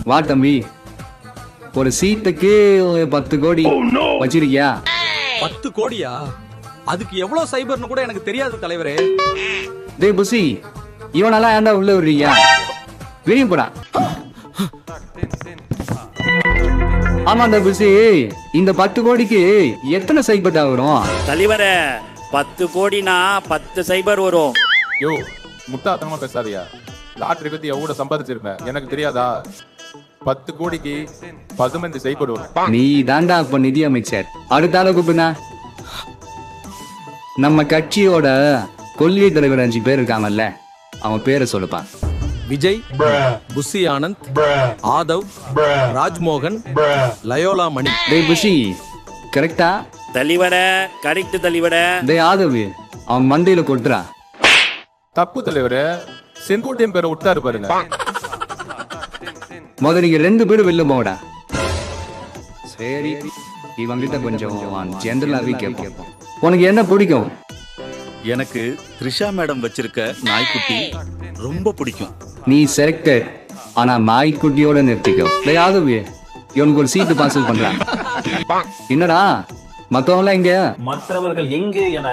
வா தம்பி, ஒரு சீட்டுக்கு 10 கோடி வச்சிருக்கியா? 10 கோடியா? அதுக்கு எவ்வளவு சைபர்னு கூட எனக்கு தெரியாது தலைவரே. டேய் புசி, இவனெல்லாம் ஏன்டா உள்ள விடுறீங்க? வெளியே போடா. ஆமாண்டா புசி, இந்த 10 கோடிக்கு எத்தனை சைபர்டா வரும்? தலைவரே 10 கோடினா 10 சைபர் வரும். யோ முட்டாத்தனமா பேசாதியா. லாட்டரி பத்தி எவ்வளவு சம்பாதிச்சிருப்பேன் எனக்கு தெரியாதா? 10 கோடிக்கு 15 சைபர் வரும். நீ தாண்டா அப்ப நிதி அமைச்சர். அடுத்த ஆளை கூப்பிடுனா. நம்ம கட்சியோட கொள்கை தலைவர் 5 பேர் இருக்காங்கல்ல, அவன் பேரை சொல்லுப்பான். விஜய், புஷி ஆனந்த், ஆதவ், ராஜ்மோகன், லயோலா மணி. டேய் புஷி, கரெக்டா? தலைவரே கரெக்ட் தலைவரே. டேய் ஆதவ், அவன் மண்டையில கொட்டுறா. தப்பு தலைவரே, செங்கோட்டையன் பேரை விட்டாரு பாருங்க. முதல்ல நீங்க 2 பேரும் வெளில போங்கடா. சரி, இவங்கிட்ட கொஞ்சம் ஜென்ரலாவே கேட்போம். உனக்கு என்ன பிடிக்கும்? எனக்கு த்ரிஷா மேடம் வச்சிருக்க நாய்க்குட்டி ரொம்ப பிடிக்கும். நீ செலக்டட், ஆனா நாய்க்குட்டியோட நிறுத்திக்கோ. டேய் ஆதவ், இவனுக்கு ஒரு சீட்டு பார்சல் பண்றான். என்னடா மத்தவங்க இங்க? மற்றவர்கள் எங்கே என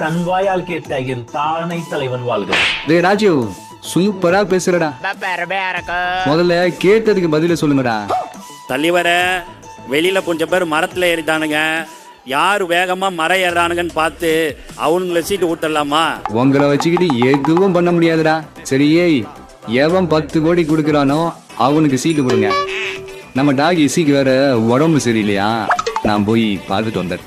தன் வாயால் கேட்ட என் தானை தலைவன் வாழ்க. டேய் ராஜு, சூப்பரா பேசுறடா. முதல்ல கேட்டதுக்கு பதில சொல்லுங்கடா. தலைவரே வெளியில கொஞ்சம் பேர் மரத்துல ஏறிட்டானுங்க. யாரு வேகமா மரம் ஏறானுங்கன்னு பார்த்து அவனுங்களை சீட்டு ஊட்டலாமா? உங்களை வச்சுக்கிட்டு எதுவும் பண்ண முடியாதுடா. சரியே, எவன் 10 கோடி கொடுக்குறானோ அவனுக்கு சீட்டு கொடுங்க. நம்ம டாக் இசிக்கு வேற உடம்பு சரியில்லையா, நான் போய் பார்த்துட்டு வந்தேன்.